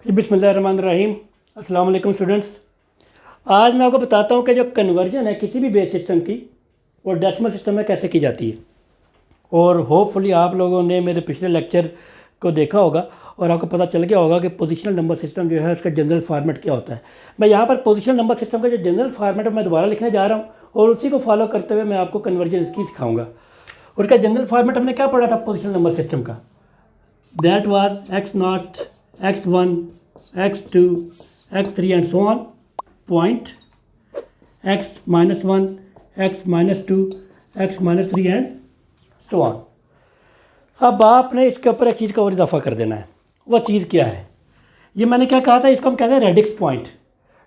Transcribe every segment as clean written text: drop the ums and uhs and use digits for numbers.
बिस्मिल्लाहिर्रहमानिर्रहीम। अस्सलाम वालेकुम स्टूडेंट्स। आज मैं आपको बताता हूँ कि जो कन्वर्जन है किसी भी बेस सिस्टम की वो डेसिमल सिस्टम में कैसे की जाती है। और होपफुली आप लोगों ने मेरे पिछले लेक्चर को देखा होगा और आपको पता चल गया होगा कि पोजिशनल नंबर सिस्टम जो है उसका जनरल फार्मेट क्या होता है। मैं यहाँ पर पोजिशनल नंबर सिस्टम का जो जनरल फार्मेट है मैं दोबारा लिखने जा रहा हूँ और उसी को फॉलो करते हुए मैं आपको कन्वर्जन इसकी सिखाऊँगा। उसका जनरल फार्मेट हमने क्या पढ़ा था पोजिशनल नंबर सिस्टम का? That was x0, x1, x2, x3 and so on, point x minus 1, x minus 2, x minus 3 and so on। अब आपने इसके ऊपर एक चीज़ का और इजाफा कर देना है। वो चीज़ क्या है? ये मैंने क्या कहा था, इसको हम कहते हैं रेडिक्स पॉइंट।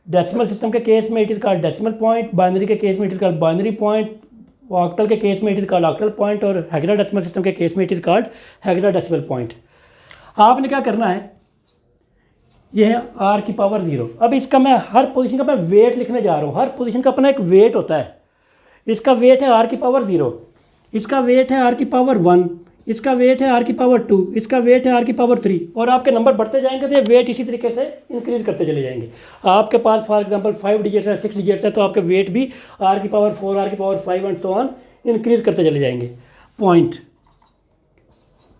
डेसिमल सिस्टम के केस में it is called decimal point, binary के केस में it is called binary point, octal के केस में it is called octal point और हेक्साडेसिमल सिस्टम के केस में it is called hexadecimal point. आपने क्या करना है, ये है r की पावर 0। अब इसका मैं हर पोजीशन का मैं वेट लिखने जा रहा हूँ। हर पोजीशन का अपना एक वेट होता है। इसका वेट है r की पावर 0, इसका वेट है r की पावर 1, इसका वेट है r की पावर 2, इसका वेट है r की पावर 3 और आपके नंबर बढ़ते जाएंगे तो ये वेट इसी तरीके से इंक्रीज करते चले जाएंगे। आपके पास फॉर एग्जांपल 5 डिजिट्स है, 6 डिजिट्स है, तो आपके वेट भी r की पावर 4, r की power 5 and so on increase करते चले जाएंगे। पॉइंट,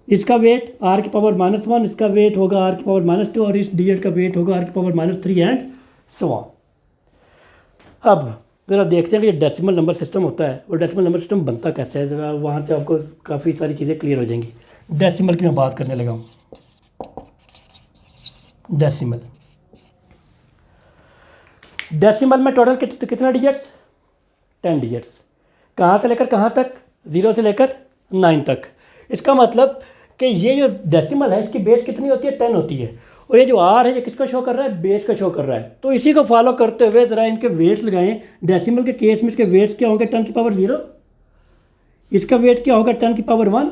इसका वेट r की पावर -1, इसका वेट होगा r की पावर -2 और इस डिजिट का वेट होगा r की पावर -3 एंड सो ऑन। अब ज़रा देखते हैं कि जो डेसिमल नंबर सिस्टम होता है वो डेसिमल नंबर सिस्टम बनता कैसे है। ज़रा वहाँ से आपको काफ़ी सारी चीज़ें क्लियर हो जाएंगी। डेसिमल की मैं बात करने लगा हूँ। डेसिमल में टोटल कितना डिजिट्स? 10 डिजिट्स। कहाँ से लेकर कहाँ तक? 0 से लेकर 9 तक। इसका मतलब कि ये जो डेसिमल है इसकी बेस कितनी होती है? 10 होती है। और ये जो r है ये किसका शो कर रहा है? बेस का शो कर रहा है। तो इसी को फॉलो करते हुए ज़रा इनके वेट्स लगाएं। डेसिमल के केस में इसके वेट्स क्या होंगे? 10 की पावर 0, इसका वेट क्या होगा? 10 की पावर 1।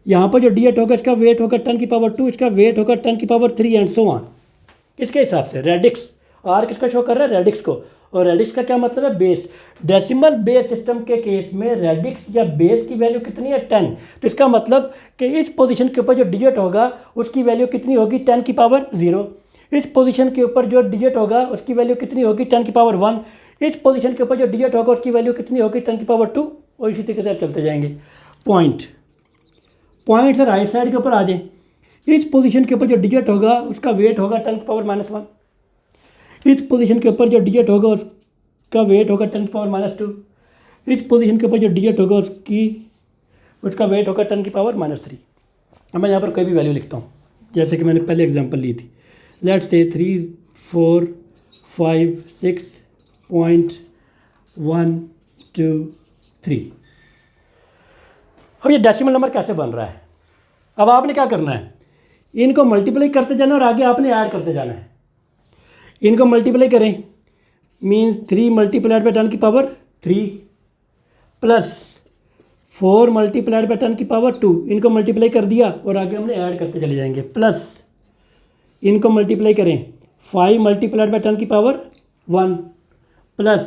यहाँ पर जो डिजिट होगा इसका वेट होगा 10 की पावर 2, इसका वेट होगा 10 की पावर 3 एंड सो ऑन। इसके हिसाब से रेडिक्स, r किसका शो कर रहा है? रेडिक्स को। और रेडिक्स का क्या मतलब है? बेस। डेसिमल बेस सिस्टम के केस में रेडिक्स या बेस की वैल्यू कितनी है? 10। तो इसका मतलब कि इस पोजीशन के ऊपर जो डिजिट होगा उसकी वैल्यू कितनी होगी? 10 की पावर 0। इस पोजीशन के ऊपर जो डिजिट होगा उसकी वैल्यू कितनी होगी? 10 की पावर 1। इस पोजीशन के ऊपर जो डिजिट होगा उसकी वैल्यू कितनी होगी? 10 की पावर 2 और इसी तरीके से आप चलते जाएंगे। पॉइंट से राइट साइड के ऊपर आ जाए। इस पोजीशन के ऊपर जो डिजिट होगा उसका वेट होगा 10 की पावर -1। इस पोजीशन के ऊपर जो डिजिट होगा उसका वेट होगा 10 की पावर -2। इस पोजीशन के ऊपर जो डिजिट होगा उसका वेट होगा 10 की पावर -3। अब मैं यहाँ पर कोई भी वैल्यू लिखता हूँ जैसे कि मैंने पहले एग्जांपल ली थी। Let's say 3, 4, 5, 6.123। अब ये डेसिमल नंबर कैसे बन रहा है? अब आपने क्या करना है, इनको मल्टीप्लाई करते जाना और आगे आपने ऐड करते जाना है। इनको मल्टीप्लाई करें मीन्स 3 मल्टीप्लाइड बाई 10 की पावर 3 प्लस 4 मल्टीप्लाइड बाई 10 की पावर 2। इनको मल्टीप्लाई कर दिया और आगे हमने ऐड करते चले जाएंगे। प्लस इनको मल्टीप्लाई करें 5 मल्टीप्लाइड बाई 10 की पावर 1 प्लस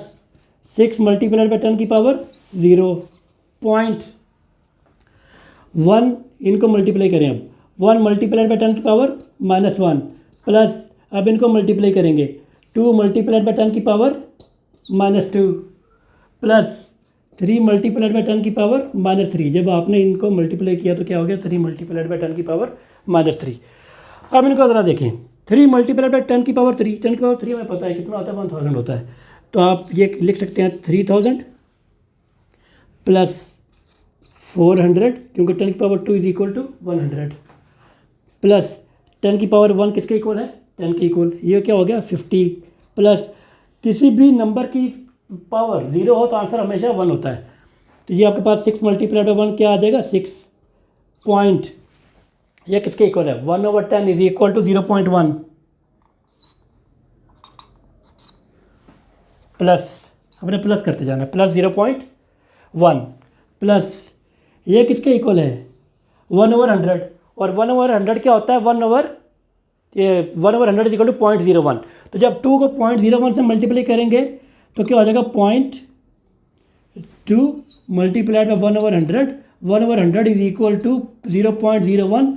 6 मल्टीप्लाइड बाई 10 की पावर 0.1। इनको मल्टीप्लाई करें अब 1 मल्टीप्लाइड बाई 10 की पावर -1 प्लस अब इनको मल्टीप्लाई करेंगे 2 मल्टीप्लाइड बाई 10 की पावर -2 प्लस 3 मल्टीप्लाइड बाई 10 की पावर -3। जब आपने इनको मल्टीप्लाई किया तो क्या हो गया? 3 मल्टीप्लाइड बाई 10 की पावर -3। अब इनको ज़रा देखें, 3 मल्टीप्लाइड बाई 10 की पावर 3, 10 की पावर 3 हमें पता है कितना होता है? 1000 होता है। तो आप ये लिख सकते हैं 3000 प्लस 400 क्योंकि 10 की power 2 is equal to 100 plus 10 की पावर 1 किसके इक्वल है? 10 के इक्वल। ये क्या हो गया? 50 प्लस किसी भी नंबर की पावर 0 हो तो आंसर हमेशा 1 होता है। तो ये आपके पास 6 मल्टीप्लाइड बाई 1 क्या आ जाएगा? 6 पॉइंट। ये किसके इक्वल है? 1/10 इज इक्वल टू 0.1 प्लस हमने प्लस करते जाना है प्लस 0.1 प्लस ये किसके इक्वल है? 1/100 और 1/100 क्या होता है? 1/100 इज इक्वल टू 0.01। तो जब 2 को 0.01 से मल्टीप्लाई करेंगे तो क्या हो जाएगा? 0.2 multiplied by 1/100 is equal to 0.01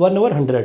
1/100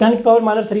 10⁻³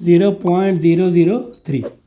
0.003.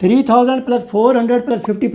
3000 + 400 + 50 +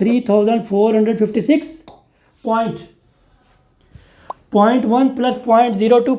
3456.1 + 0.02 +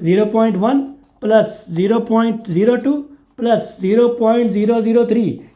0.1 + 0.02 + 0.003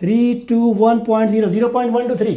321.0 0.123.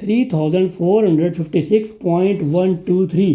3456.123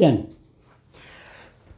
10.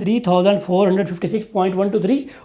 3456.123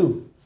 2.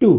2.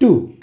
2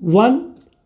1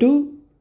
2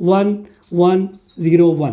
1 1 0 1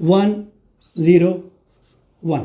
1 0 1.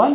1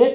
8.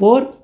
4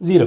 0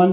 1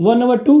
1/2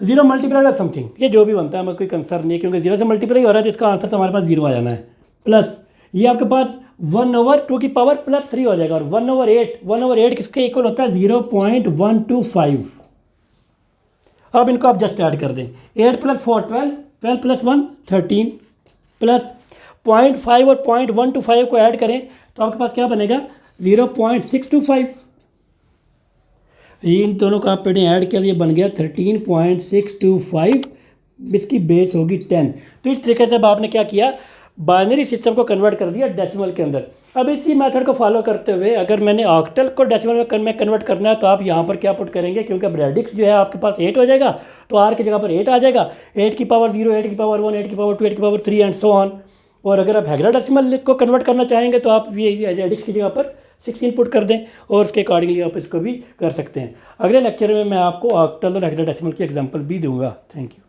0 multiply by something, ये जो भी बनता है हमें कोई कंसर्न नहीं है, क्योंकि 0 से मल्टीप्लाई हो रहा है तो इसका आंसर तो हमारे पास 0 आ जाना है। प्लस ये आपके पास 1/2 की पावर प्लस 3 हो जाएगा, और 1/8 किसके इक्वल होता है 0.125। अब इनको आप जस्ट ऐड कर दें, 8 + 4 12, 12 + 1 13, प्लस 0.5 और 0.125 को ऐड करें तो आपके पास क्या बनेगा 0.625। इन दोनों का आपने ऐड किया, ये बन गया 13.625, इसकी बेस होगी 10। तो इस तरीके से अब आपने क्या किया, बाइनरी सिस्टम को कन्वर्ट कर दिया डेसिमल के अंदर। अब इसी मेथड को फॉलो करते हुए अगर मैंने ऑक्टल को डेसिमल में कन्वर्ट करना है तो आप यहाँ पर क्या पुट करेंगे, क्योंकि अब रेडिक्स जो है आपके पास 8 हो जाएगा, तो आर की जगह पर 8 आ जाएगा, 8 की पावर 0, 8 की पावर 1, 8 की पावर 2, 8 की पावर 3 एंड सो ऑन। और अगर आप हेक्साडेसिमल को कन्वर्ट करना चाहेंगे तो आप ये रेडिक्स की जगह पर 16 पुट कर दें, और उसके अकॉर्डिंगली आप इसको भी कर सकते हैं। अगले लेक्चर में मैं आपको ऑक्टल और हेक्साडेसिमल की एग्जांपल भी दूंगा। Thank you.